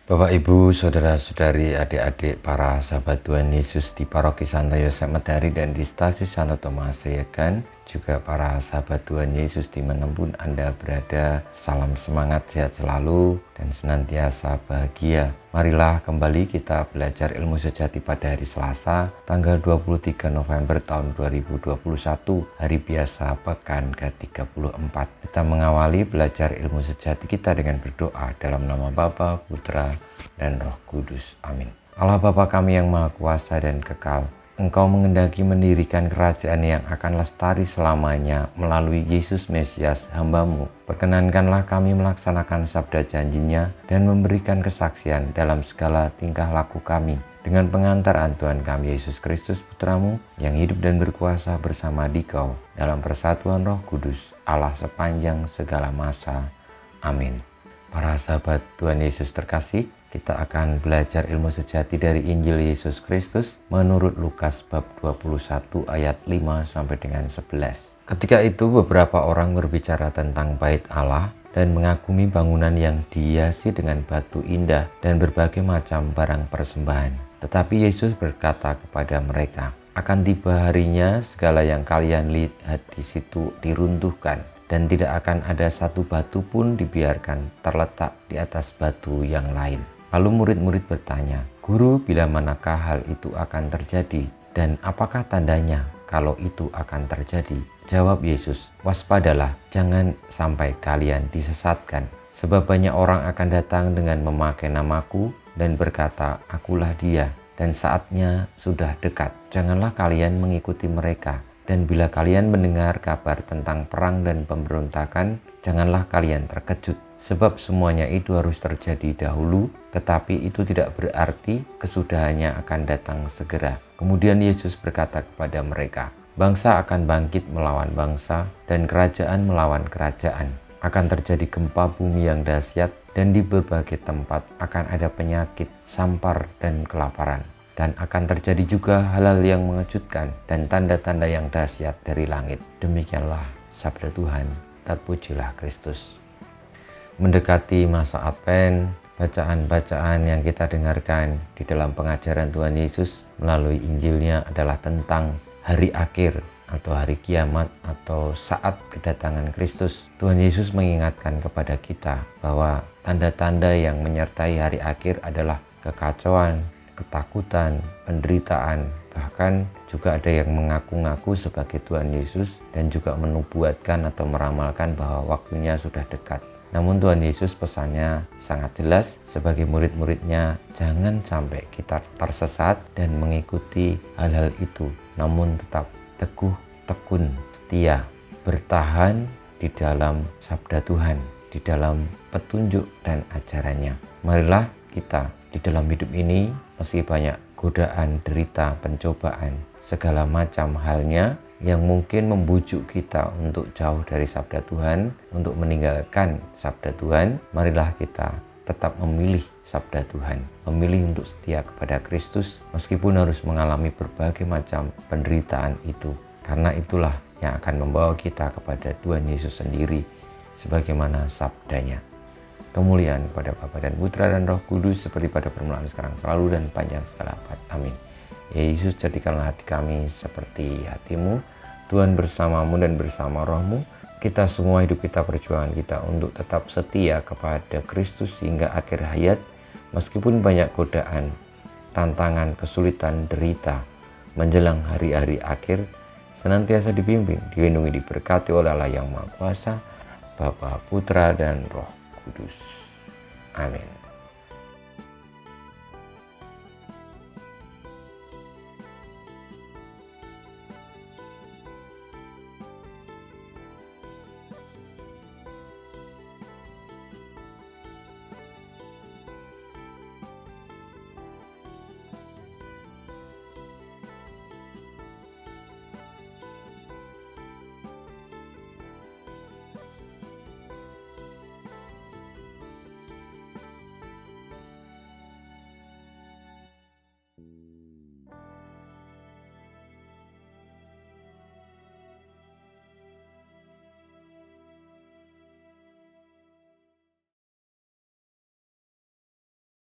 Bapak, Ibu, Saudara-saudari, adik-adik, para sahabat Tuhan Yesus di Paroki Santo Yosef Medari dan di Stasi Santo Tomas Seyegan, juga para sahabat Tuhan Yesus dimanapun Anda berada, salam semangat, sehat selalu, dan senantiasa bahagia. Marilah kembali kita belajar ilmu sejati pada hari Selasa, tanggal 23 November tahun 2021, hari biasa pekan ke-34. Kita mengawali belajar ilmu sejati kita dengan berdoa dalam nama Bapa, Putra, dan Roh Kudus. Amin. Allah Bapa kami yang Maha Kuasa dan kekal, Engkau mengendaki mendirikan kerajaan yang akan lestari selamanya melalui Yesus Mesias hamba-Mu. Perkenankanlah kami melaksanakan sabda janjinya dan memberikan kesaksian dalam segala tingkah laku kami dengan pengantaran Tuhan kami Yesus Kristus Putra-Mu yang hidup dan berkuasa bersama Dikau dalam persatuan Roh Kudus, Allah sepanjang segala masa. Amin. Para sahabat Tuhan Yesus terkasih, kita akan belajar ilmu sejati dari Injil Yesus Kristus menurut Lukas bab 21 ayat 5 sampai dengan 11. Ketika itu beberapa orang berbicara tentang bait Allah dan mengagumi bangunan yang dihiasi dengan batu indah dan berbagai macam barang persembahan. Tetapi Yesus berkata kepada mereka, akan tiba harinya segala yang kalian lihat di situ diruntuhkan, dan tidak akan ada satu batu pun dibiarkan terletak di atas batu yang lain. Lalu murid-murid bertanya, Guru, bila manakah hal itu akan terjadi? Dan apakah tandanya kalau itu akan terjadi? Jawab Yesus, waspadalah, jangan sampai kalian disesatkan. Sebab banyak orang akan datang dengan memakai namaku dan berkata, akulah dia, dan saatnya sudah dekat. Janganlah kalian mengikuti mereka. Dan bila kalian mendengar kabar tentang perang dan pemberontakan, janganlah kalian terkejut. Sebab semuanya itu harus terjadi dahulu, tetapi itu tidak berarti kesudahannya akan datang segera. Kemudian Yesus berkata kepada mereka, bangsa akan bangkit melawan bangsa dan kerajaan melawan kerajaan. Akan terjadi gempa bumi yang dahsyat dan di berbagai tempat akan ada penyakit, sampar, dan kelaparan. Dan akan terjadi juga hal-hal yang mengejutkan dan tanda-tanda yang dahsyat dari langit. Demikianlah sabda Tuhan, terpujilah Kristus. Mendekati masa Advent, bacaan-bacaan yang kita dengarkan di dalam pengajaran Tuhan Yesus melalui Injilnya adalah tentang hari akhir atau hari kiamat atau saat kedatangan Kristus. Tuhan Yesus mengingatkan kepada kita bahwa tanda-tanda yang menyertai hari akhir adalah kekacauan, ketakutan, penderitaan, bahkan juga ada yang mengaku-ngaku sebagai Tuhan Yesus dan juga menubuatkan atau meramalkan bahwa waktunya sudah dekat. Namun Tuhan Yesus pesannya sangat jelas sebagai murid-muridnya, jangan sampai kita tersesat dan mengikuti hal-hal itu, namun tetap teguh, tekun, setia, bertahan di dalam sabda Tuhan, di dalam petunjuk dan ajarannya. Marilah kita di dalam hidup ini, meski banyak godaan, derita, pencobaan, segala macam halnya yang mungkin membujuk kita untuk jauh dari sabda Tuhan, untuk meninggalkan sabda Tuhan, marilah kita tetap memilih sabda Tuhan, memilih untuk setia kepada Kristus meskipun harus mengalami berbagai macam penderitaan itu, karena itulah yang akan membawa kita kepada Tuhan Yesus sendiri sebagaimana sabdanya. Kemuliaan kepada Bapa dan Putra dan Roh Kudus seperti pada permulaan, sekarang, selalu, dan panjang segala abad. Amin. Ya Yesus, jadikanlah hati kami seperti hati-Mu. Tuhan bersamamu dan bersama roh-Mu. Kita semua hidup kita, perjuangan kita untuk tetap setia kepada Kristus hingga akhir hayat. Meskipun banyak godaan, tantangan, kesulitan, derita menjelang hari-hari akhir, senantiasa dibimbing, dilindungi, diberkati oleh Allah yang Maha Kuasa, Bapa, Putra, dan Roh Kudus. Amin.